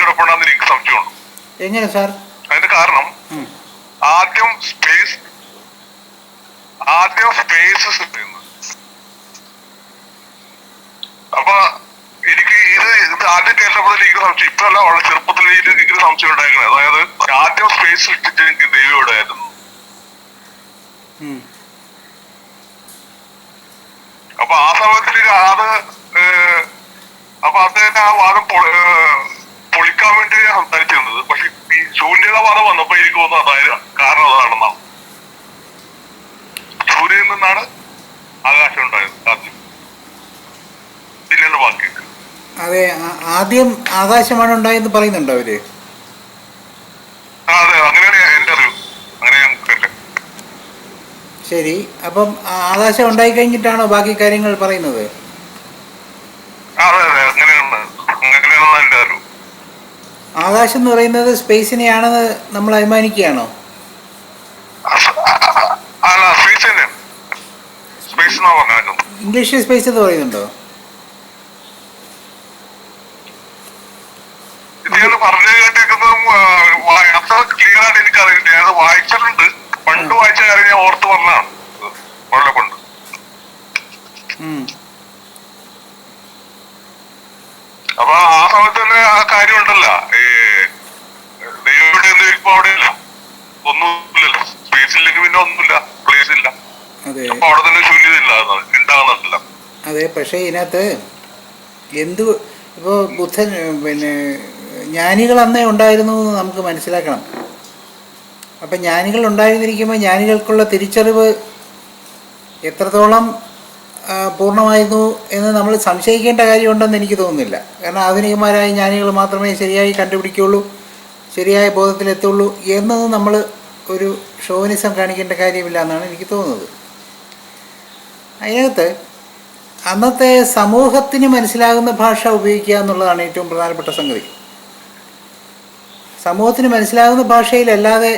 കിടപ്പുണ്ടെന്ന് എനിക്ക് സംശയമുണ്ട്. എങ്ങനെ സാർ? അതിന്റെ കാരണം ആദ്യം സ്പേസ് അപ്പൊ എനിക്ക് ഇത് ആദ്യം കേട്ടപ്പോഴേ എനിക്ക് സംശയം, ഇപ്പഴല്ല വളരെ ചെറുപ്പത്തിൽ എനിക്ക് സംശയം ഉണ്ടായിരുന്നത്. അതായത് ആദ്യം സ്പേസ് സൃഷ്ടിച്ചത് എനിക്ക് ദൈവയോടായിരുന്നു. അപ്പൊ ആ സമയത്തിൽ അത് തന്നെ ആ വാദം പൊളിക്കാൻ വേണ്ടി ഞാൻ സംസാരിച്ചിരുന്നത്. പക്ഷെ ഈ ശൂന്യതാവാദം വന്നപ്പോ എനിക്ക് തോന്നുന്നു അതായത് കാരണം അതാണെന്നാണ്. സൂര്യനിൽ നിന്നാണ് ആകാശം ഉണ്ടായത് ആദ്യം, പിന്നീട് ബാക്കി. അതെ, ആദ്യം ആകാശമാണ് ഉണ്ടായെന്ന് പറയുന്നുണ്ടോ അവര്? അതെ, അങ്ങനെയാണ് എന്റെ അറിവ്. അങ്ങനെ ഞാൻ കേട്ടെ. ശരി, അപ്പം ആകാശം ഉണ്ടായി കഴിഞ്ഞിട്ടാണോ ബാക്കി കാര്യങ്ങൾ പറയുന്നത്? അതെ അതെ, അങ്ങനെയാണ് എന്റെ അറിവ്. ആകാശം എന്ന് പറയുന്നത് സ്പേസിനെയാണെന്ന് നമ്മൾ അനുമാനിക്കുകയാണോ? അല്ല, സ്പേസ് തന്നെയാണ്. സ്പേസ് എന്നാ പറഞ്ഞത്. ഇംഗ്ലീഷിൽ സ്പേസ് എന്ന് പറയുന്നുണ്ടോ? ഇത് ഞാൻ പറഞ്ഞു കേട്ടേക്കുന്നത് അത്ര ക്ലിയർ ആയിട്ട് എനിക്കറിയില്ല. ഞാൻ വായിച്ചിട്ടുണ്ട്, പണ്ട് വായിച്ച കാര്യം ഞാൻ ഓർത്ത് പറഞ്ഞതാണ് വളരെ പണ്ട്. അപ്പൊ ആ സമയത്ത് തന്നെ ആ കാര്യം ഉണ്ടല്ലോ, ഈ ദൈവയുടെ എന്ത് ഇപ്പൊ അവിടെ ഇല്ല, ഒന്നുമില്ലല്ലോ. സ്പേസ് ഇല്ലെങ്കിൽ പിന്നെ ഒന്നുമില്ല, പ്ലേസ് ഇല്ല. അപ്പൊ അവിടെ തന്നെ ശൂന്യത ഇല്ല, ഉണ്ടാകുന്നില്ല. അതെ, പക്ഷേ ഇതിനകത്ത് ഇപ്പോൾ ബുദ്ധൻ ജ്ഞാനികൾ അന്നേ ഉണ്ടായിരുന്നു എന്ന് നമുക്ക് മനസ്സിലാക്കണം. അപ്പം ജ്ഞാനികൾ ഉണ്ടായിരുന്നിരിക്കുമ്പോൾ ജ്ഞാനികൾക്കുള്ള തിരിച്ചറിവ് എത്രത്തോളം പൂർണ്ണമായിരുന്നു എന്ന് നമ്മൾ സംശയിക്കേണ്ട കാര്യമുണ്ടെന്ന് എനിക്ക് തോന്നുന്നില്ല. കാരണം ആധുനികന്മാരായ ജ്ഞാനികൾ മാത്രമേ ശരിയായി കണ്ടുപിടിക്കുകയുള്ളൂ, ശരിയായ ബോധത്തിലെത്തുള്ളൂ എന്നൊന്നും നമ്മൾ ഒരു ഷോവിനിസം കാണിക്കേണ്ട കാര്യമില്ല എന്നാണ് എനിക്ക് തോന്നുന്നത്. അതിനകത്ത് അന്നത്തെ സമൂഹത്തിന് മനസ്സിലാകുന്ന ഭാഷ ഉപയോഗിക്കുക എന്നുള്ളതാണ് ഏറ്റവും പ്രധാനപ്പെട്ട സംഗതി. സമൂഹത്തിന് മനസ്സിലാകുന്ന ഭാഷയിലല്ലാതെ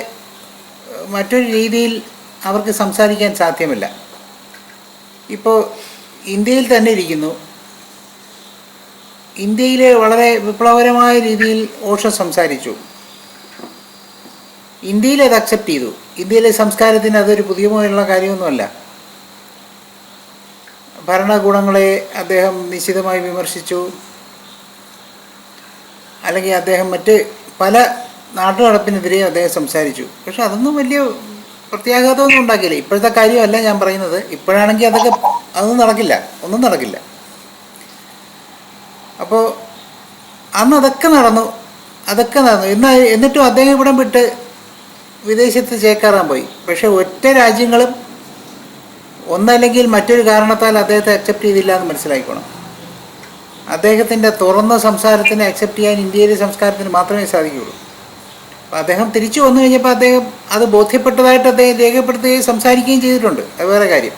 മറ്റൊരു രീതിയിൽ അവർക്ക് സംസാരിക്കാൻ സാധ്യമല്ല. ഇപ്പോൾ ഇന്ത്യയിൽ തന്നെ ഇരിക്കുന്നു. ഇന്ത്യയിൽ വളരെ വിപ്ലവകരമായ രീതിയിൽ ഓഷോ സംസാരിച്ചു. ഇന്ത്യയിൽ അത് അക്സെപ്റ്റ് ചെയ്തു. ഇന്ത്യയിലെ സംസ്കാരത്തിന് അതൊരു പുതിയമായുള്ള കാര്യമൊന്നുമല്ല. ഭരണകൂടങ്ങളെ അദ്ദേഹം നിശിതമായി വിമർശിച്ചു, അല്ലെങ്കിൽ അദ്ദേഹം മറ്റ് പല നാട്ടുനടപ്പിനെതിരെ അദ്ദേഹം സംസാരിച്ചു. പക്ഷെ അതൊന്നും വലിയ പ്രത്യാഘാതമൊന്നും ഉണ്ടാക്കിയില്ല. ഇപ്പോഴത്തെ കാര്യമല്ല ഞാൻ പറയുന്നത്. ഇപ്പോഴാണെങ്കിൽ അതൊന്നും നടക്കില്ല, ഒന്നും നടക്കില്ല. അപ്പോൾ അന്ന് അതൊക്കെ നടന്നു. എന്നിട്ടും അദ്ദേഹം ഇവിടം വിട്ട് വിദേശത്ത് ചേക്കേറാൻ പോയി. പക്ഷെ ഒറ്റ രാജ്യങ്ങളും ഒന്നല്ലെങ്കിൽ മറ്റൊരു കാരണത്താൽ അദ്ദേഹത്തെ അക്സെപ്റ്റ് ചെയ്തില്ല എന്ന് മനസ്സിലാക്കണം. അദ്ദേഹത്തിൻ്റെ തുറന്ന സംസാരത്തിനെ അക്സെപ്റ്റ് ചെയ്യാൻ ഇന്ത്യയിലെ സംസ്കാരത്തിന് മാത്രമേ സാധിക്കുകയുള്ളൂ. അപ്പോൾ അദ്ദേഹം തിരിച്ചു വന്നു കഴിഞ്ഞപ്പോൾ അദ്ദേഹം അത് ബോധ്യപ്പെട്ടതായിട്ട് അദ്ദേഹം രേഖപ്പെടുത്തുകയും സംസാരിക്കുകയും ചെയ്തിട്ടുണ്ട്. അത് വേറെ കാര്യം.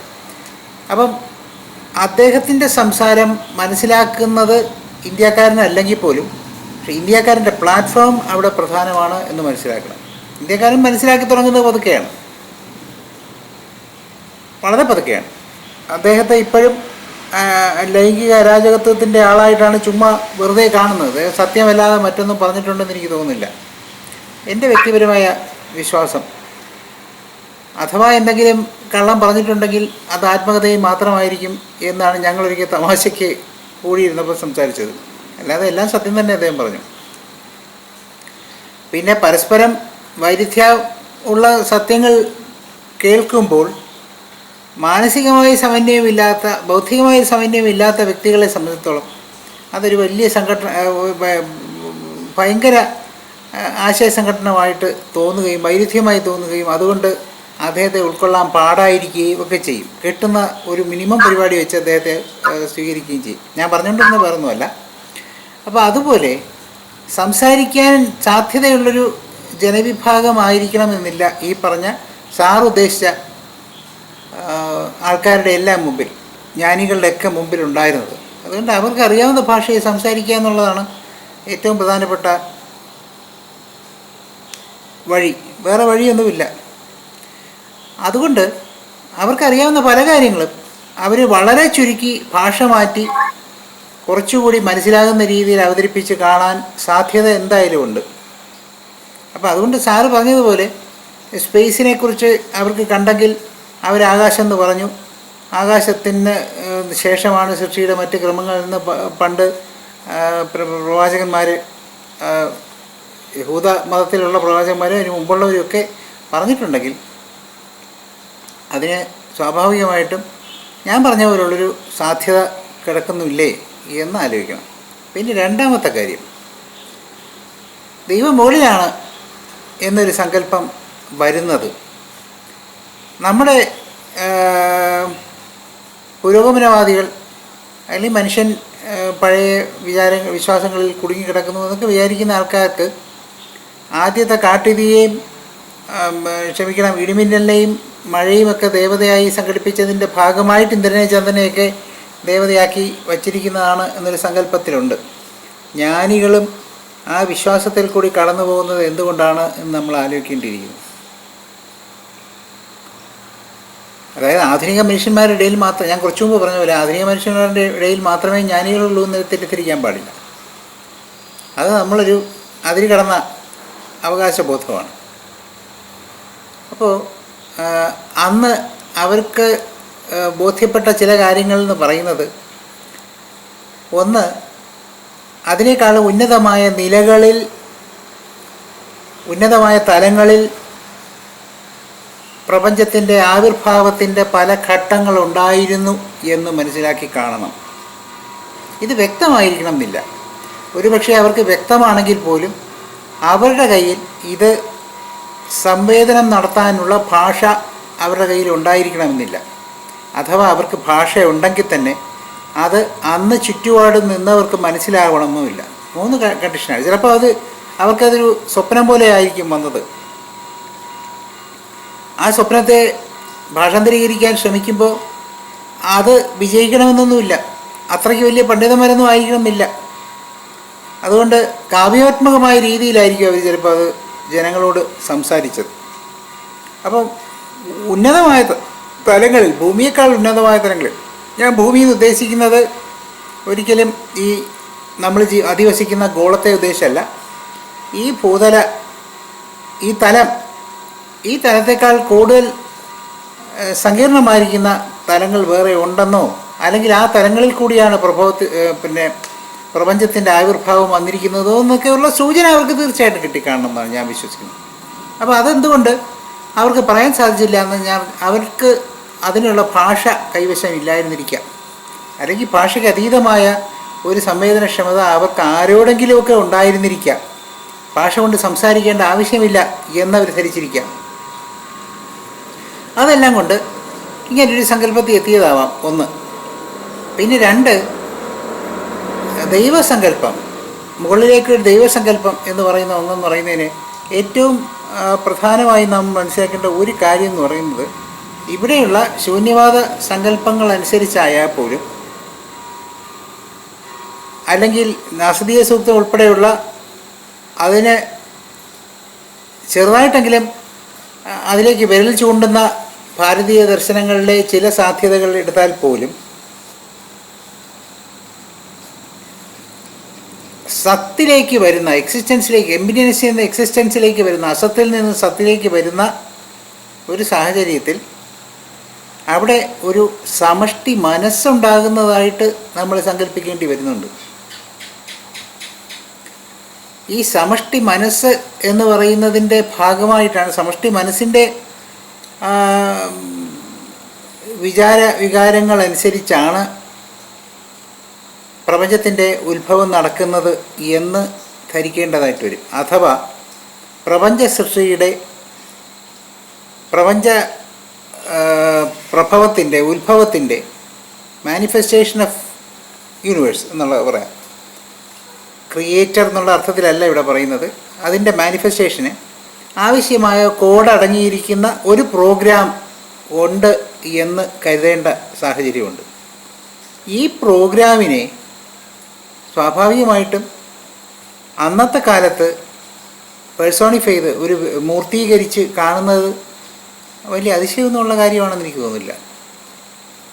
അപ്പം അദ്ദേഹത്തിൻ്റെ സംസാരം മനസ്സിലാക്കുന്നത് ഇന്ത്യക്കാരനല്ലെങ്കിൽ പോലും, പക്ഷേ ഇന്ത്യക്കാരൻ്റെ പ്ലാറ്റ്ഫോം അവിടെ പ്രധാനമാണ് എന്ന് മനസ്സിലാക്കണം. ഇന്ത്യക്കാരൻ മനസ്സിലാക്കി തുടങ്ങുന്നത് പതുക്കെയാണ്, വളരെ പതുക്കെയാണ്. അദ്ദേഹത്തെ ഇപ്പോഴും ലൈംഗിക അരാജകത്വത്തിൻ്റെ ആളായിട്ടാണ് ചുമ്മാ വെറുതെ കാണുന്നത്. സത്യമല്ലാതെ മറ്റൊന്നും പറഞ്ഞിട്ടുണ്ടെന്ന് എനിക്ക് തോന്നുന്നില്ല. എൻ്റെ വ്യക്തിപരമായ വിശ്വാസം, അഥവാ എന്തെങ്കിലും കള്ളം പറഞ്ഞിട്ടുണ്ടെങ്കിൽ അത് ആത്മകഥയും മാത്രമായിരിക്കും എന്നാണ് ഞങ്ങളൊരിക്കൽ തമാശയ്ക്ക് കൂടിയിരുന്നപ്പോൾ സംസാരിച്ചത്. അല്ലാതെ എല്ലാം സത്യം തന്നെ അദ്ദേഹം പറഞ്ഞു. പിന്നെ പരസ്പരം വൈരുദ്ധ്യം ഉള്ള സത്യങ്ങൾ കേൾക്കുമ്പോൾ മാനസികമായ സമന്വയമില്ലാത്ത, ബൗദ്ധികമായ സമന്വയമില്ലാത്ത വ്യക്തികളെ സംബന്ധിച്ചിടത്തോളം അതൊരു വലിയ ഭയങ്കര ആശയസംഘടനമായിട്ട് തോന്നുകയും വൈരുദ്ധ്യമായി തോന്നുകയും അതുകൊണ്ട് അദ്ദേഹത്തെ ഉൾക്കൊള്ളാൻ പാടായിരിക്കുകയും ഒക്കെ ചെയ്യും. കിട്ടുന്ന ഒരു മിനിമം പരിപാടി വെച്ച് അദ്ദേഹത്തെ സ്വീകരിക്കുകയും ചെയ്യും. ഞാൻ പറഞ്ഞുകൊണ്ടിരുന്ന വേറൊന്നുമല്ല. അപ്പോൾ അതുപോലെ സംസാരിക്കാൻ സാധ്യതയുള്ളൊരു ജനവിഭാഗമായിരിക്കണമെന്നില്ല ഈ പറഞ്ഞ സാർ ഉദ്ദേശിച്ച ആൾക്കാരുടെ എല്ലാം മുമ്പിൽ, ജ്ഞാനികളുടെയൊക്കെ മുമ്പിലുണ്ടായിരുന്നത്. അതുകൊണ്ട് അവർക്ക് അറിയാവുന്ന ഭാഷയിൽ സംസാരിക്കുക എന്നുള്ളതാണ് ഏറ്റവും പ്രധാനപ്പെട്ട വഴി. വേറെ വഴിയൊന്നുമില്ല. അതുകൊണ്ട് അവർക്കറിയാവുന്ന പല കാര്യങ്ങളും അവർ വളരെ ചുരുക്കി ഭാഷ മാറ്റി കുറച്ചുകൂടി മനസ്സിലാകുന്ന രീതിയിൽ അവതരിപ്പിച്ച് കാണാൻ സാധ്യത എന്തായാലും ഉണ്ട്. അപ്പോൾ അതുകൊണ്ട് സാറ് പറഞ്ഞതുപോലെ സ്പേസിനെ കുറിച്ച് അവർക്ക് കണ്ടെങ്കിൽ അവർ ആകാശം എന്ന് പറഞ്ഞു. ആകാശത്തിന് ശേഷമാണ് സൃഷ്ടിയുടെ മറ്റ് ക്രമങ്ങളിൽ നിന്ന് പണ്ട് പ്രവാചകന്മാർ, യഹൂദ മതത്തിലുള്ള പ്രവാചകന്മാരും അതിന് മുമ്പുള്ളവരൊക്കെ പറഞ്ഞിട്ടുണ്ടെങ്കിൽ അതിന് സ്വാഭാവികമായിട്ടും ഞാൻ പറഞ്ഞ പോലുള്ളൊരു സാധ്യത കിടക്കുന്നില്ലേ എന്ന് ആലോചിക്കണം. പിന്നെ രണ്ടാമത്തെ കാര്യം, ദൈവം മുകളിലാണ് എന്നൊരു സങ്കല്പം വരുന്നത് നമ്മുടെ പുരോഗമനവാദികൾ അല്ലെങ്കിൽ മനുഷ്യൻ പഴയ വിശ്വാസങ്ങളിൽ കുടുങ്ങിക്കിടക്കുന്നു എന്നൊക്കെ വിചാരിക്കുന്ന ആൾക്കാർക്ക് ആദ്യത്തെ കാട്ടുതീയെയും ഇടിമിന്നലിനെയും മഴയുമൊക്കെ ദേവതയായി സംഘടിപ്പിച്ചതിൻ്റെ ഭാഗമായിട്ട് ഇന്ദ്രനെ ചന്ദ്രനെയൊക്കെ ദേവതയാക്കി വച്ചിരിക്കുന്നതാണ് എന്നൊരു സങ്കല്പത്തിലുണ്ട്. ജ്ഞാനികളും ആ വിശ്വാസത്തിൽ കൂടി കടന്നു പോകുന്നത് എന്തുകൊണ്ടാണ് എന്ന് നമ്മൾ ആലോചിക്കേണ്ടിയിരിക്കുന്നു. അതായത് ആധുനിക മനുഷ്യന്മാരുടെ ഇടയിൽ മാത്രം, ഞാൻ കുറച്ചു മുമ്പ് പറഞ്ഞ പോലെ ആധുനിക മനുഷ്യന്മാരുടെ ഇടയിൽ മാത്രമേ ജ്ഞാനികളുള്ളൂ എന്ന് തെറ്റിദ്ധരിക്കാൻ പാടില്ല. അത് നമ്മളൊരു അതിര് കടന്ന അവകാശബോധമാണ്. അപ്പോൾ അന്ന് അവർക്ക് ബോധ്യപ്പെട്ട ചില കാര്യങ്ങൾ എന്ന് പറയുന്നത്, ഒന്ന്, അതിനേക്കാൾ ഉന്നതമായ നിലകളിൽ, ഉന്നതമായ തലങ്ങളിൽ പ്രപഞ്ചത്തിൻ്റെ ആവിർഭാവത്തിൻ്റെ പല ഘട്ടങ്ങളുണ്ടായിരുന്നു എന്ന് മനസ്സിലാക്കി കാണണം. ഇത് വ്യക്തമായിരിക്കണം എന്നില്ല. ഒരുപക്ഷെ അവർക്ക് വ്യക്തമാണെങ്കിൽ പോലും അവരുടെ കയ്യിൽ ഇത് സംവേദനം നടത്താനുള്ള ഭാഷ അവരുടെ കയ്യിൽ ഉണ്ടായിരിക്കണമെന്നില്ല. അഥവാ അവർക്ക് ഭാഷ ഉണ്ടെങ്കിൽ തന്നെ അത് അന്ന് ചുറ്റുപാട് നിന്നവർക്ക് മനസ്സിലാകണമെന്നുമില്ല. 3 കണ്ടീഷനാണ്. ചിലപ്പോൾ അവർക്കതൊരു സ്വപ്നം പോലെ ആയിരിക്കും വന്നത്. ആ സ്വപ്നത്തെ ഭാഷാന്തരീകരിക്കാൻ ശ്രമിക്കുമ്പോൾ അത് വിജയിക്കണമെന്നൊന്നുമില്ല. അത്രയ്ക്ക് വലിയ പണ്ഡിതന്മാരൊന്നും ആയിരിക്കണമെന്നില്ല. അതുകൊണ്ട് കാവ്യാത്മകമായ രീതിയിലായിരിക്കും അവർ ചിലപ്പോൾ അത് ജനങ്ങളോട് സംസാരിച്ചത്. അപ്പം ഉന്നതമായ തലങ്ങളിൽ, ഭൂമിയേക്കാൾ ഉന്നതമായ തലങ്ങളിൽ, ഞാൻ ഭൂമിയിൽ ഉദ്ദേശിക്കുന്നത് ഒരിക്കലും ഈ നമ്മൾ അധിവസിക്കുന്ന ഗോളത്തെ ഉദ്ദേശമല്ല. ഈ ഭൂതല, ഈ തലത്തേക്കാൾ കൂടുതൽ സങ്കീർണമായിരിക്കുന്ന തലങ്ങൾ വേറെ ഉണ്ടെന്നോ, അല്ലെങ്കിൽ ആ തലങ്ങളിൽ കൂടിയാണ് പ്രപഞ്ചത്തിൻ്റെ ആവിർഭാവം വന്നിരിക്കുന്നതോ എന്നൊക്കെയുള്ള സൂചന അവർക്ക് തീർച്ചയായിട്ടും കിട്ടിക്കാണണമെന്നാണ് ഞാൻ വിശ്വസിക്കുന്നത്. അപ്പോൾ അതെന്തുകൊണ്ട് അവർക്ക് പറയാൻ സാധിച്ചില്ല എന്ന് അവർക്ക് അതിനുള്ള ഭാഷ കൈവശം ഇല്ലായിരുന്നിരിക്കാം. അല്ലെങ്കിൽ ഭാഷയ്ക്ക് അതീതമായ ഒരു സംവേദനക്ഷമത അവർക്ക് ആരോടെങ്കിലുമൊക്കെ ഉണ്ടായിരുന്നിരിക്കാം. ഭാഷ കൊണ്ട് സംസാരിക്കേണ്ട ആവശ്യമില്ല എന്നവർ ധരിച്ചിരിക്കാം. അതെല്ലാം കൊണ്ട് ഇങ്ങനൊരു സങ്കല്പത്തിൽ എത്തിയതാവാം, ഒന്ന്. പിന്നെ 2, ദൈവസങ്കല്പം, മുകളിലേക്കൊരു ദൈവസങ്കല്പം എന്ന് പറയുന്ന ഒന്നെന്ന് പറയുന്നതിന് ഏറ്റവും പ്രധാനമായി നാം മനസ്സിലാക്കേണ്ട ഒരു കാര്യം എന്ന് പറയുന്നത്, ഇവിടെയുള്ള ശൂന്യവാദ സങ്കല്പങ്ങൾ അനുസരിച്ചായാൽ പോലും, അല്ലെങ്കിൽ നാസദീയ സൂക്തം ഉൾപ്പെടെയുള്ള അതിന് ചെറുതായിട്ടെങ്കിലും അതിലേക്ക് വിരൽ ചൂണ്ടുന്ന ഭാരതീയ ദർശനങ്ങളിലെ ചില സാധ്യതകൾ എടുത്താൽ പോലും സത്തിലേക്ക് വരുന്ന, എക്സിസ്റ്റൻസിലേക്ക്, എംബിഡിയൻസിൽ നിന്ന് എക്സിസ്റ്റൻസിലേക്ക് വരുന്ന, അസത്തിൽ നിന്ന് സത്തിലേക്ക് വരുന്ന ഒരു സാഹചര്യത്തിൽ അവിടെ ഒരു സമഷ്ടി മനസ്സുണ്ടാകുന്നതായിട്ട് നമ്മൾ സങ്കല്പിക്കേണ്ടി വരുന്നുണ്ട്. ഈ സമഷ്ടി മനസ്സ് എന്ന് പറയുന്നതിൻ്റെ ഭാഗമായിട്ടാണ്, സമഷ്ടി മനസ്സിൻ്റെ വികാരങ്ങൾ അനുസരിച്ചാണ് പ്രപഞ്ചത്തിൻ്റെ ഉത്ഭവം നടക്കുന്നത് എന്ന് ധരിക്കേണ്ടതായിട്ട് വരും. അഥവാ പ്രപഞ്ച സൃഷ്ടിയുടെ, പ്രപഞ്ച പ്രഭവത്തിൻ്റെ, ഉത്ഭവത്തിൻ്റെ മാനിഫെസ്റ്റേഷൻ ഓഫ് യൂണിവേഴ്സ് എന്നുള്ളത് പറയാം. ക്രിയേറ്റർ എന്നുള്ള അർത്ഥത്തിലല്ല ഇവിടെ പറയുന്നത്. അതിൻ്റെ മാനിഫെസ്റ്റേഷന് ആവശ്യമായ കോഡടങ്ങിയിരിക്കുന്ന ഒരു പ്രോഗ്രാം ഉണ്ട് എന്ന് കരുതേണ്ട സാഹചര്യമുണ്ട്. ഈ പ്രോഗ്രാമിനെ സ്വാഭാവികമായിട്ടും അന്നത്തെ കാലത്ത് പേഴ്സോണിഫൈ ചെയ്ത് ഒരു മൂർത്തീകരിച്ച് കാണുന്നത് വലിയ അതിശയമൊന്നുമുള്ള കാര്യമാണെന്ന് എനിക്ക് തോന്നുന്നില്ല.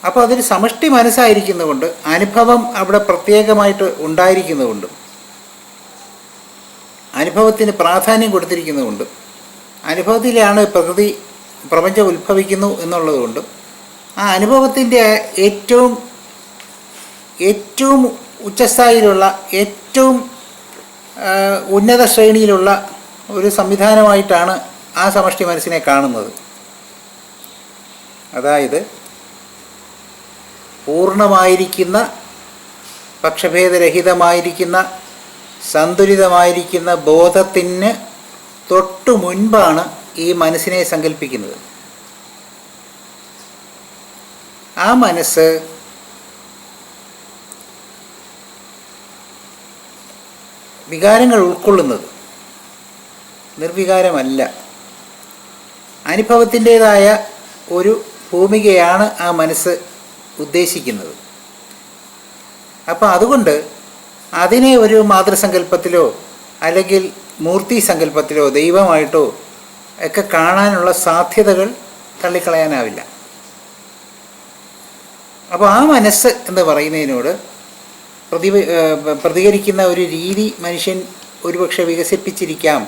അപ്പോൾ അതൊരു സമഷ്ടി മനസ്സായിരിക്കുന്നതുകൊണ്ട്, അനുഭവം അവിടെ പ്രത്യേകമായിട്ട് ഉണ്ടായിരിക്കുന്നതുകൊണ്ടും, അനുഭവത്തിന് പ്രാധാന്യം കൊടുത്തിരിക്കുന്നതുകൊണ്ടും, അനുഭവത്തിലാണ് പ്രപഞ്ചം ഉത്ഭവിക്കുന്നു എന്നുള്ളതുകൊണ്ടും, ആ അനുഭവത്തിൻ്റെ ഏറ്റവും ഏറ്റവും ഉച്ചസ്ഥായിലുള്ള, ഏറ്റവും ഉന്നത ശ്രേണിയിലുള്ള ഒരു സംവിധാനമായിട്ടാണ് ആ സമഷ്ടി മനസ്സിനെ കാണുന്നത്. അതായത് പൂർണ്ണമായിരിക്കുന്ന, പക്ഷഭേദരഹിതമായിരിക്കുന്ന, സന്തുലിതമായിരിക്കുന്ന ബോധത്തിന് തൊട്ടു മുൻപാണ് ഈ മനസ്സിനെ സങ്കല്പിക്കുന്നത്. ആ മനസ്സ് വികാരങ്ങൾ ഉൾക്കൊള്ളുന്നത് നിർവികാരമല്ല. അനുഭവത്തിൻ്റേതായ ഒരു ഭൂമികയാണ് ആ മനസ്സ് ഉദ്ദേശിക്കുന്നത്. അപ്പോൾ അതുകൊണ്ട് അതിനെ ഒരു മാതൃസങ്കല്പത്തിലോ അല്ലെങ്കിൽ മൂർത്തി സങ്കല്പത്തിലോ ദൈവമായിട്ടോ ഒക്കെ കാണാനുള്ള സാധ്യതകൾ തള്ളിക്കളയാനാവില്ല. അപ്പോൾ ആ മനസ്സ് എന്ന് പറയുന്നതിനോട് പ്രതികരിക്കുന്ന ഒരു രീതി മനുഷ്യൻ ഒരുപക്ഷെ വികസിപ്പിച്ചിരിക്കാം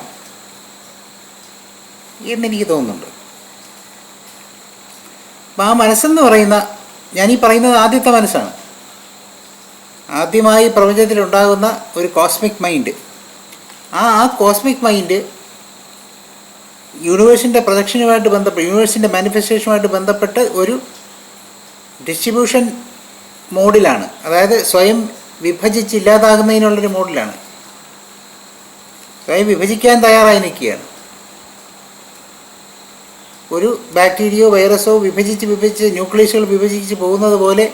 എന്നെനിക്ക് തോന്നുന്നുണ്ട്. അപ്പം ആ മനസ്സെന്ന് പറയുന്ന, ഞാനീ പറയുന്നത് ആദ്യത്തെ മനസ്സാണ്. ആദ്യമായി പ്രപഞ്ചത്തിലുണ്ടാകുന്ന ഒരു കോസ്മിക് മൈൻഡ്. ആ കോസ്മിക് മൈൻഡ് യൂണിവേഴ്സിൻ്റെ പ്രൊജക്ഷനുമായിട്ട് യൂണിവേഴ്സിൻ്റെ മാനിഫെസ്റ്റേഷനുമായിട്ട് ബന്ധപ്പെട്ട് ഒരു ഡിസ്ട്രിബ്യൂഷൻ മോഡിലാണ്. അതായത് സ്വയം വിഭജിച്ചില്ലാതാകുന്നതിനുള്ളൊരു മോഡിലാണ്. സ്വയം വിഭജിക്കാൻ തയ്യാറായി നിൽക്കുകയാണ്. ഒരു ബാക്ടീരിയയോ വൈറസോ വിഭജിച്ച് ന്യൂക്ലിയസുകൾ വിഭജിച്ച് പോകുന്നത് പോലെ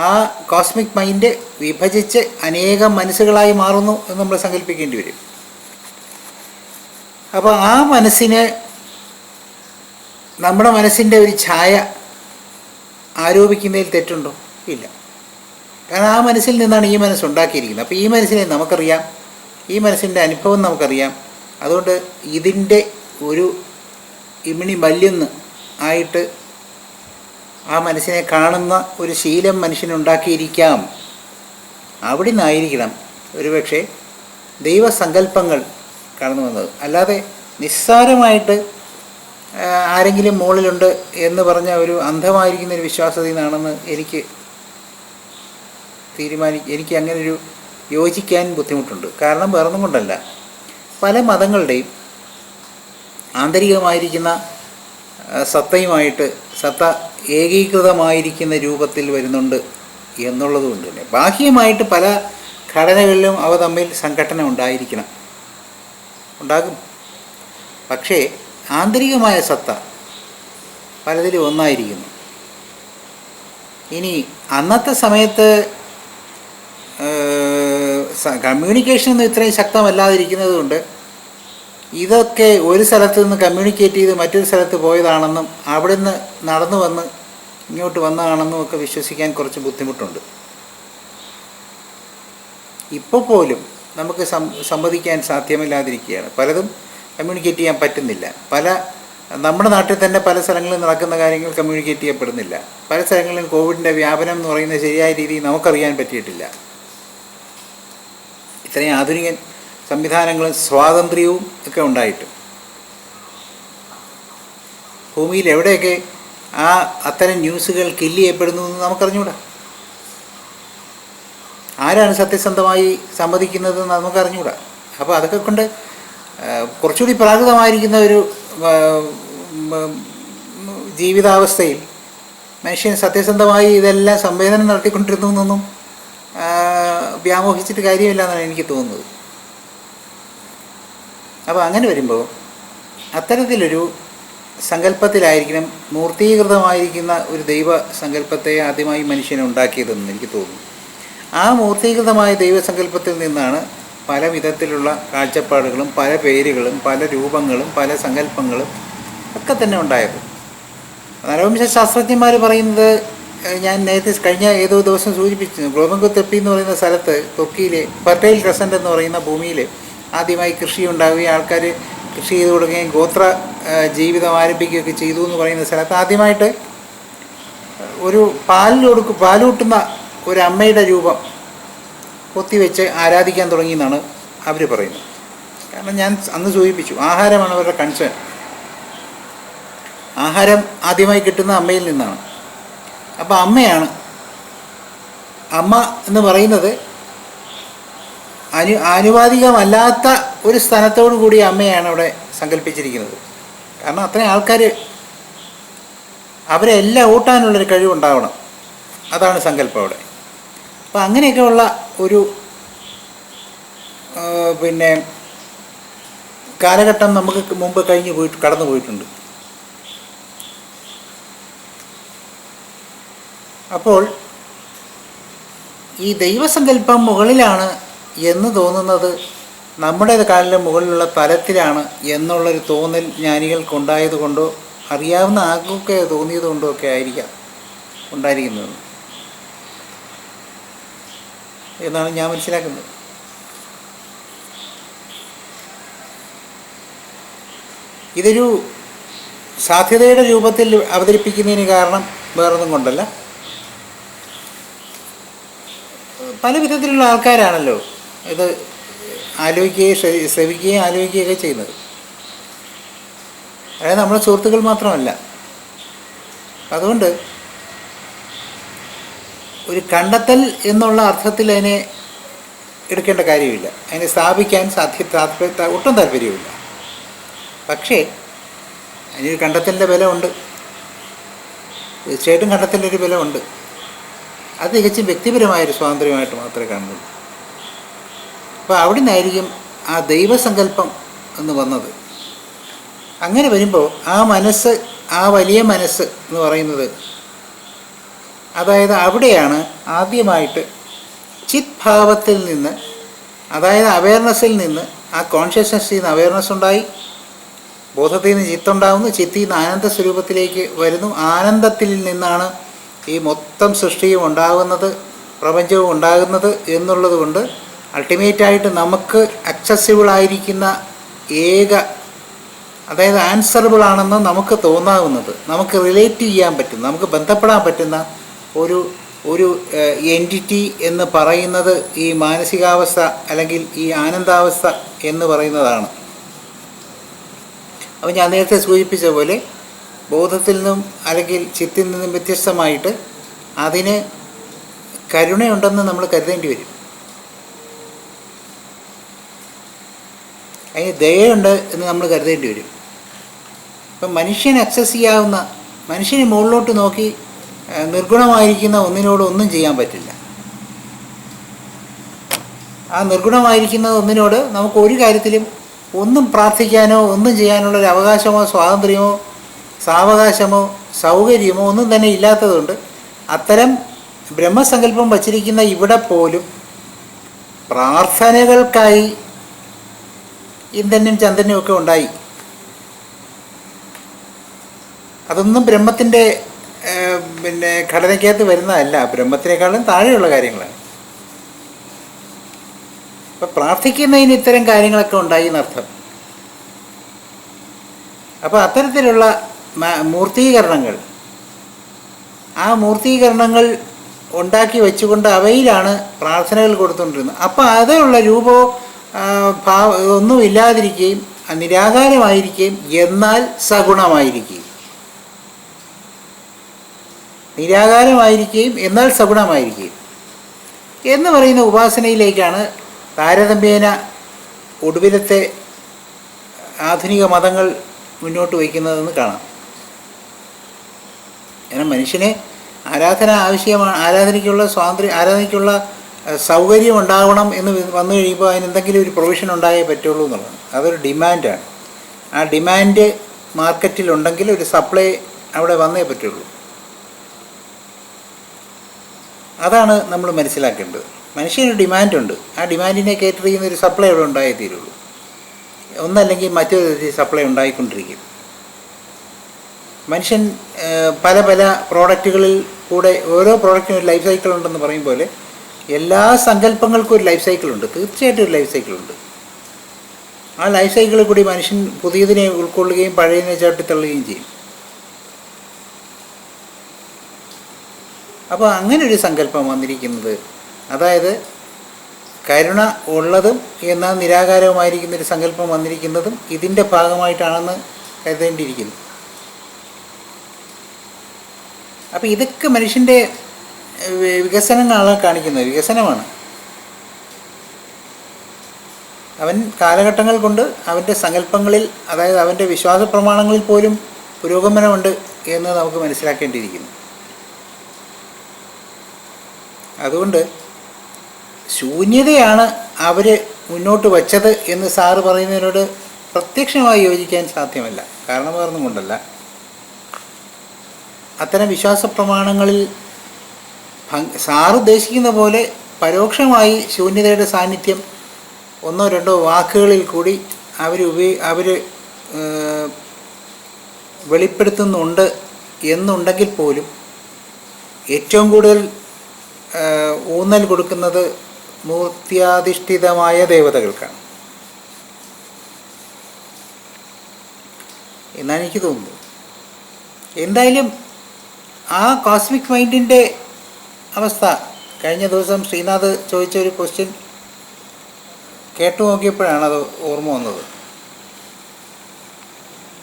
ആ കോസ്മിക് മൈൻഡ് വിഭജിച്ച് അനേകം മനസ്സുകളായി മാറുന്നു എന്ന് നമ്മൾ സങ്കല്പിക്കേണ്ടി വരും. അപ്പോൾ ആ മനസ്സിന് നമ്മുടെ മനസ്സിൻ്റെ ഒരു ഛായ ആരോപിക്കുന്നതിൽ തെറ്റുണ്ടോ? ഇല്ല. കാരണം ആ മനസ്സിൽ നിന്നാണ് ഈ മനസ്സുണ്ടാക്കിയിരിക്കുന്നത്. അപ്പോൾ ഈ മനസ്സിനെ നമുക്കറിയാം, ഈ മനസ്സിൻ്റെ അനുഭവം നമുക്കറിയാം. അതുകൊണ്ട് ഇതിൻ്റെ ഒരു ഇമിണി മല്യൊന്ന് ആയിട്ട് ആ മനസ്സിനെ കാണുന്ന ഒരു ശീലം മനുഷ്യനുണ്ടാക്കിയിരിക്കാം. അവിടെ നിന്നായിരിക്കണം ഒരുപക്ഷെ ദൈവസങ്കല്പങ്ങൾ കടന്നു വന്നത്. അല്ലാതെ നിസ്സാരമായിട്ട് ആരെങ്കിലും മുകളിലുണ്ട് എന്ന് പറഞ്ഞ ഒരു അന്ധമായിരിക്കുന്നൊരു വിശ്വാസത്തിൽ നിന്നാണെന്ന് എനിക്ക് അങ്ങനൊരു യോജിക്കാൻ ബുദ്ധിമുട്ടുണ്ട്. കാരണം വേറൊന്നും കൊണ്ടല്ല, പല മതങ്ങളുടെയും ആന്തരികമായിരിക്കുന്ന സത്ത ഏകീകൃതമായിരിക്കുന്ന രൂപത്തിൽ വരുന്നുണ്ട് എന്നുള്ളതുകൊണ്ട് തന്നെ ബാഹ്യമായിട്ട് പല ഘടനകളിലും അവ തമ്മിൽ സംഘട്ടനം ഉണ്ടാകും. പക്ഷേ ആന്തരികമായ സത്ത പലതിലും ഒന്നായിരിക്കുന്നു. ഇനി അന്നത്തെ സമയത്ത് കമ്മ്യൂണിക്കേഷനൊന്നും ഇത്രയും ശക്തമല്ലാതിരിക്കുന്നത് കൊണ്ട് ഇതൊക്കെ ഒരു സ്ഥലത്ത് നിന്ന് കമ്മ്യൂണിക്കേറ്റ് ചെയ്ത് മറ്റൊരു സ്ഥലത്ത് പോയതാണെന്നും അവിടെ നിന്ന് നടന്നു വന്ന് ഇങ്ങോട്ട് വന്നതാണെന്നും ഒക്കെ വിശ്വസിക്കാൻ കുറച്ച് ബുദ്ധിമുട്ടുണ്ട്. ഇപ്പോൾ പോലും നമുക്ക് സമ്മതിക്കാൻ സാധ്യമല്ലാതിരിക്കുകയാണ്. പലതും കമ്മ്യൂണിക്കേറ്റ് ചെയ്യാൻ പറ്റുന്നില്ല. നമ്മുടെ നാട്ടിൽ തന്നെ പല സ്ഥലങ്ങളിൽ നടക്കുന്ന കാര്യങ്ങൾ കമ്മ്യൂണിക്കേറ്റ് ചെയ്യപ്പെടുന്നില്ല. പല സ്ഥലങ്ങളിലും കോവിഡിൻ്റെ വ്യാപനം എന്ന് പറയുന്നത് ശരിയായ രീതിയിൽ നമുക്കറിയാൻ പറ്റിയിട്ടില്ല. ഇത്രയും ആധുനിക സംവിധാനങ്ങളും സ്വാതന്ത്ര്യവും ഒക്കെ ഉണ്ടായിട്ടും ഭൂമിയിൽ എവിടെയൊക്കെ അത്തരം ന്യൂസുകൾ കില്ല് ചെയ്യപ്പെടുന്നു എന്ന് നമുക്കറിഞ്ഞൂടാ. ആരാണ് സത്യസന്ധമായി സമ്മതിക്കുന്നതെന്ന് നമുക്കറിഞ്ഞൂടാ. അപ്പോൾ അതൊക്കെ കൊണ്ട് കുറച്ചുകൂടി പ്രാകൃതമായിരിക്കുന്ന ഒരു ജീവിതാവസ്ഥയിൽ മനുഷ്യൻ സത്യസന്ധമായി ഇതെല്ലാം സംവേദനം നടത്തിക്കൊണ്ടിരുന്നു എന്നൊന്നും വ്യാമോഹിച്ചിട്ട് കാര്യമില്ല എന്നാണ് എനിക്ക് തോന്നുന്നത്. അപ്പോൾ അങ്ങനെ വരുമ്പോൾ അത്തരത്തിലൊരു സങ്കല്പത്തിലായിരിക്കണം, മൂർത്തീകൃതമായിരിക്കുന്ന ഒരു ദൈവ സങ്കല്പത്തെ ആദ്യമായി മനുഷ്യനെ ഉണ്ടാക്കിയതെന്ന് എനിക്ക് തോന്നുന്നു. ആ മൂർത്തീകൃതമായ ദൈവസങ്കല്പത്തിൽ നിന്നാണ് പല വിധത്തിലുള്ള കാഴ്ചപ്പാടുകളും പല പേരുകളും പല രൂപങ്ങളും പല സങ്കല്പങ്ങളും ഒക്കെ തന്നെ ഉണ്ടായത്. നരവംശ ശാസ്ത്രജ്ഞന്മാർ പറയുന്നത്, ഞാൻ നേരത്തെ കഴിഞ്ഞ ഏതോ ദിവസം സൂചിപ്പിച്ചു, ഗ്ലോബൻകുത്തെപ്പി എന്ന് പറയുന്ന സ്ഥലത്ത് തൊക്കിയിൽ ഫെർട്ടൈൽ ക്രസൻ്റ് എന്ന് പറയുന്ന ഭൂമിയിൽ ആദ്യമായി കൃഷി ഉണ്ടാവുകയും ആൾക്കാർ കൃഷി ചെയ്ത് കൊടുക്കുകയും ഗോത്ര ജീവിതം ആരംഭിക്കുകയൊക്കെ ചെയ്തു എന്ന് പറയുന്ന സ്ഥലത്ത് ആദ്യമായിട്ട് ഒരു പാലൂട്ടുന്ന ഒരു അമ്മയുടെ രൂപം കൊത്തിവെച്ച് ആരാധിക്കാൻ തുടങ്ങിയെന്നാണ് അവർ പറയുന്നത്. കാരണം ഞാൻ അന്ന് സൂചിപ്പിച്ചു, ആഹാരമാണ് അവരുടെ കൺസേൺ. ആഹാരം ആദ്യമായി കിട്ടുന്ന അമ്മയിൽ നിന്നാണ്. അപ്പോൾ അമ്മ എന്ന് പറയുന്നത് ആനുപാതികമല്ലാത്ത ഒരു സ്ഥാനത്തോടു കൂടി അമ്മയാണ് അവിടെ സങ്കല്പിച്ചിരിക്കുന്നത്. കാരണം അത്രയും ആൾക്കാർ അവരെ എല്ലാം ഊട്ടാനുള്ളൊരു കഴിവുണ്ടാവണം, അതാണ് സങ്കല്പം അവിടെ. അപ്പം അങ്ങനെയൊക്കെയുള്ള ഒരു കാലഘട്ടം നമുക്ക് മുമ്പ് കടന്നു പോയിട്ടുണ്ട്. അപ്പോൾ ഈ ദൈവസങ്കല്പം മുകളിലാണ് എന്ന് തോന്നുന്നത് നമ്മുടെ കാലിൻ്റെ മുകളിലുള്ള തലത്തിലാണ് എന്നുള്ളൊരു തോന്നൽ ജ്ഞാനികൾക്കുണ്ടായത് കൊണ്ടോ അറിയാവുന്ന ആർക്കൊക്കെ തോന്നിയത് കൊണ്ടോ ഒക്കെ ആയിരിക്കാം ഉണ്ടായിരിക്കുന്നത് എന്നാണ് ഞാൻ മനസ്സിലാക്കുന്നത്. ഇതൊരു സാധ്യതയുടെ രൂപത്തിൽ അവതരിപ്പിക്കുന്നതിന് കാരണം വേറൊന്നും കൊണ്ടല്ല. പല വിധത്തിലുള്ള ആൾക്കാരാണല്ലോ ഇത് ആലോചിക്കുകയും ശ്രവിക്കുകയും ആലോചിക്കുകയൊക്കെ ചെയ്യുന്നത്. അതായത് നമ്മുടെ സുഹൃത്തുക്കൾ മാത്രമല്ല. അതുകൊണ്ട് ഒരു കണ്ടെത്തൽ എന്നുള്ള അർത്ഥത്തിൽ അതിനെ എടുക്കേണ്ട കാര്യമില്ല. അതിനെ സ്ഥാപിക്കാൻ ഒട്ടും താല്പര്യമില്ല. പക്ഷേ അതിനൊരു കണ്ടെത്തലിൻ്റെ ബലമുണ്ട്. തീർച്ചയായിട്ടും കണ്ടെത്തലിൻ്റെ ഒരു ബലമുണ്ട്. അത് തികച്ചും വ്യക്തിപരമായൊരു സ്വാതന്ത്ര്യമായിട്ട് മാത്രമേ കാണുന്നുള്ളൂ. അപ്പോൾ അവിടെ നിന്നായിരിക്കും ആ ദൈവസങ്കല്പം എന്ന് വന്നത്. അങ്ങനെ വരുമ്പോൾ ആ വലിയ മനസ്സ് എന്ന് പറയുന്നത്, അതായത് അവിടെയാണ് ആദ്യമായിട്ട് ചിത് ഭാവത്തിൽ നിന്ന്, അതായത് അവയർനെസ്സിൽ നിന്ന്, ആ കോൺഷ്യസ്നസ്സിൽ നിന്ന് അവയർനെസ് ഉണ്ടായി, ബോധത്തിൽ നിന്ന് ചിത്തുണ്ടാകുന്നു, ചിത്തിൽ നിന്ന് ആനന്ദ സ്വരൂപത്തിലേക്ക് വരുന്നു. ആനന്ദത്തിൽ നിന്നാണ് ഈ മൊത്തം സൃഷ്ടിയും ഉണ്ടാകുന്നത്, പ്രപഞ്ചവും ഉണ്ടാകുന്നത് എന്നുള്ളത് കൊണ്ട് അൾട്ടിമേറ്റായിട്ട് നമുക്ക് അക്സസിബിളായിരിക്കുന്ന അതായത് ആൻസറബിൾ ആണെന്ന് നമുക്ക് തോന്നാവുന്നത്, നമുക്ക് റിലേറ്റ് ചെയ്യാൻ പറ്റുന്ന, നമുക്ക് ബന്ധപ്പെടാൻ പറ്റുന്ന ഒരു എൻറ്റിറ്റി എന്ന് പറയുന്നത് ഈ മാനസികാവസ്ഥ അല്ലെങ്കിൽ ഈ ആനന്ദാവസ്ഥ എന്ന് പറയുന്നതാണ്. അപ്പോൾ ഞാൻ നേരത്തെ സൂചിപ്പിച്ച പോലെ ബോധത്തിൽ നിന്നും അല്ലെങ്കിൽ ചിത്തിൽ നിന്നും വ്യത്യസ്തമായിട്ട് അതിന് കരുണയുണ്ടെന്ന് നമ്മൾ കരുതേണ്ടി വരും. അതിന് ദയയുണ്ട് എന്ന് നമ്മൾ കരുതേണ്ടി വരും. ഇപ്പം മനുഷ്യന് അക്സസ് ചെയ്യാവുന്ന, മനുഷ്യന് മുകളിലോട്ട് നോക്കി നിർഗുണമായിരിക്കുന്ന ഒന്നിനോട് ഒന്നും ചെയ്യാൻ പറ്റില്ല. ആ നിർഗുണമായിരിക്കുന്ന ഒന്നിനോട് നമുക്ക് ഒരു കാര്യത്തിലും ഒന്നും പ്രാർത്ഥിക്കാനോ ഒന്നും ചെയ്യാനുള്ളൊരു അവകാശമോ സ്വാതന്ത്ര്യമോ സാവകാശമോ സൗകര്യമോ ഒന്നും തന്നെ ഇല്ലാത്തതുകൊണ്ട് അത്തരം ബ്രഹ്മസങ്കല്പം വച്ചിരിക്കുന്ന ഇവിടെ പോലും പ്രാർത്ഥനകൾക്കായി ഇന്ദ്രനും ചന്ദ്രനും ഒക്കെ ഉണ്ടായി. അതൊന്നും ബ്രഹ്മത്തിൻ്റെ ഘടനയ്ക്കകത്ത് വരുന്നതല്ല, ബ്രഹ്മത്തിനേക്കാളും താഴെയുള്ള കാര്യങ്ങളാണ്. അപ്പം പ്രാർത്ഥിക്കുന്നതിന് ഇത്തരം കാര്യങ്ങളൊക്കെ ഉണ്ടായി എന്നർത്ഥം. അപ്പോൾ അത്തരത്തിലുള്ള മൂർത്തീകരണങ്ങൾ, ആ മൂർത്തീകരണങ്ങൾ ഉണ്ടാക്കി വെച്ചുകൊണ്ട് അവയിലാണ് പ്രാർത്ഥനകൾ കൊടുത്തുകൊണ്ടിരുന്നത്. അപ്പോൾ അതിലുള്ള രൂപമോ ഒന്നും ഇല്ലാതിരിക്കുകയും നിരാകാരമായിരിക്കുകയും എന്നാൽ സഗുണമായിരിക്കുകയും, നിരാകാരമായിരിക്കുകയും എന്നാൽ സഗുണമായിരിക്കുകയും എന്ന് പറയുന്ന ഉപാസനയിലേക്കാണ് താരതമ്യേന ഒടുവിലത്തെ ആധുനിക മതങ്ങൾ മുന്നോട്ട് വയ്ക്കുന്നതെന്ന് കാണാം. കാരണം മനുഷ്യനെ ആരാധന ആവശ്യമാണ്, ആരാധനയ്ക്കുള്ള സ്വാതന്ത്ര്യം, ആരാധനയ്ക്കുള്ള സൗകര്യം ഉണ്ടാവണം എന്ന് വന്നു കഴിയുമ്പോൾ അതിനെന്തെങ്കിലും ഒരു പ്രൊവിഷൻ ഉണ്ടായേ പറ്റുള്ളൂ എന്നുള്ളതാണ്. അതൊരു ഡിമാൻഡാണ്. ആ ഡിമാൻഡ് മാർക്കറ്റിലുണ്ടെങ്കിൽ ഒരു സപ്ലൈ അവിടെ വന്നേ പറ്റുള്ളൂ. അതാണ് നമ്മൾ മനസ്സിലാക്കേണ്ടത്. മനുഷ്യനൊരു ഡിമാൻഡുണ്ട്, ആ ഡിമാൻഡിനെ കേറ്റർ ചെയ്യുന്ന ഒരു സപ്ലൈ അവിടെ ഉണ്ടായേ തീരുള്ളൂ. ഒന്നല്ലെങ്കിൽ മറ്റൊരു സപ്ലൈ ഉണ്ടായിക്കൊണ്ടിരിക്കും. മനുഷ്യൻ പല പല പ്രോഡക്റ്റുകളിൽ കൂടെ, ഓരോ പ്രോഡക്റ്റിനും ഒരു ലൈഫ് സൈക്കിൾ ഉണ്ടെന്ന് പറയും പോലെ എല്ലാ സങ്കല്പങ്ങൾക്കും ഒരു ലൈഫ് സൈക്കിളുണ്ട്. തീർച്ചയായിട്ടും ഒരു ലൈഫ് സൈക്കിളുണ്ട്. ആ ലൈഫ് സൈക്കിളിൽ കൂടി മനുഷ്യൻ പുതിയതിനെ ഉൾക്കൊള്ളുകയും പഴയതിനെ ചവിട്ടിത്തള്ളുകയും ചെയ്യും. അപ്പോൾ അങ്ങനെ ഒരു സങ്കല്പം വന്നിരിക്കുന്നത്, അതായത് കരുണ ഉള്ളതും എന്നാൽ നിരാകാരവുമായിരിക്കുന്നൊരു സങ്കല്പം വന്നിരിക്കുന്നതും ഇതിൻ്റെ ഭാഗമായിട്ടാണെന്ന് കരുതേണ്ടിയിരിക്കുന്നു. അപ്പോൾ ഇതൊക്കെ മനുഷ്യൻ്റെ വികസനങ്ങളാണ് കാണിക്കുന്നത്, വികസനമാണ്. അവൻ കാലഘട്ടങ്ങൾ കൊണ്ട് അവൻ്റെ സങ്കല്പങ്ങളിൽ, അതായത് അവൻ്റെ വിശ്വാസ പ്രമാണങ്ങളിൽ പോലും പുരോഗമനമുണ്ട് എന്ന് നമുക്ക് മനസ്സിലാക്കേണ്ടിയിരിക്കുന്നു. അതുകൊണ്ട് ശൂന്യതയാണ് അവർ മുന്നോട്ട് വച്ചത് എന്ന് സാറ് പറയുന്നതിനോട് പ്രത്യക്ഷമായി യോജിക്കാൻ സാധ്യമല്ല. കാരണം വേറൊന്നും കൊണ്ടല്ല, അത്തരം വിശ്വാസ പ്രമാണങ്ങളിൽ സാറ് ഉദ്ദേശിക്കുന്ന പോലെ പരോക്ഷമായി ശൂന്യതയുടെ സാന്നിധ്യം ഒന്നോ രണ്ടോ വാക്കുകളിൽ കൂടി അവർ വെളിപ്പെടുത്തുന്നുണ്ട് എന്നുണ്ടെങ്കിൽ പോലും ഏറ്റവും കൂടുതൽ ഊന്നൽ കൊടുക്കുന്നത് മൂർത്തിയാധിഷ്ഠിതമായ ദേവതകൾക്കാണ് എന്നാണ് എനിക്ക് തോന്നുന്നത്. എന്തായാലും ആ കോസ്മിക് മൈൻഡിൻ്റെ അവസ്ഥ കഴിഞ്ഞ ദിവസം ശ്രീനാഥ് ചോദിച്ച ഒരു ക്വസ്റ്റ്യൻ കേട്ടു നോക്കിയപ്പോഴാണ് അത് ഓർമ്മ വന്നത്.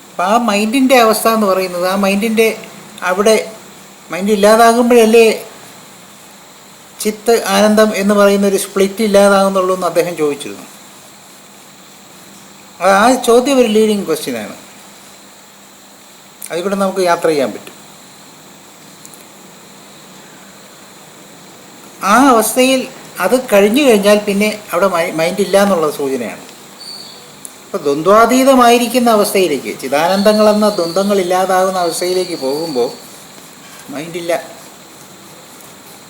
അപ്പം ആ മൈൻഡിൻ്റെ അവസ്ഥ എന്ന് പറയുന്നത്, ആ മൈൻഡിൻ്റെ അവിടെ മൈൻഡ് ഇല്ലാതാകുമ്പോഴല്ലേ ചിത്ത് ആനന്ദം എന്ന് പറയുന്നൊരു സ്പ്ലിറ്റ് ഇല്ലാതാകുന്നുള്ളൂ എന്ന് അദ്ദേഹം ചോദിച്ചിരുന്നു. ആ ചോദ്യം ഒരു ലീഡിങ് ക്വസ്റ്റ്യനാണ്. അതിൽ കൂടെ നമുക്ക് യാത്ര ചെയ്യാൻ പറ്റും. ആ അവസ്ഥയിൽ അത് കഴിഞ്ഞു കഴിഞ്ഞാൽ പിന്നെ അവിടെ മൈൻഡ് ഇല്ല എന്നുള്ള സൂചനയാണ്. അപ്പോൾ ദ്വന്ദ്വാതീതമായിരിക്കുന്ന അവസ്ഥയിലേക്ക്, ചിദാനന്ദങ്ങളെന്ന ദ്വന്ദ്ങ്ങളില്ലാതാകുന്ന അവസ്ഥയിലേക്ക് പോകുമ്പോൾ മൈൻഡില്ല,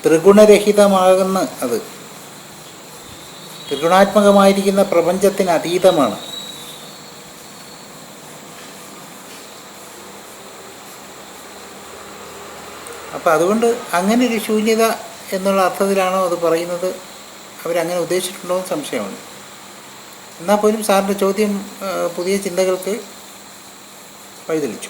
ത്രിഗുണരഹിതമാകുന്ന അത് ത്രിഗുണാത്മകമായിരിക്കുന്ന പ്രപഞ്ചത്തിന് അതീതമാണ്. അപ്പം അതുകൊണ്ട് അങ്ങനെ ഒരു ശൂന്യത എന്നുള്ള അർത്ഥത്തിലാണോ അത് പറയുന്നത്, അവരങ്ങനെ ഉദ്ദേശിച്ചിട്ടുണ്ടോ എന്ന് സംശയമാണ്. എന്നാൽ പോലും സാറിൻ്റെ ചോദ്യം പുതിയ ചിന്തകൾക്ക് വഴിതെളിച്ചു.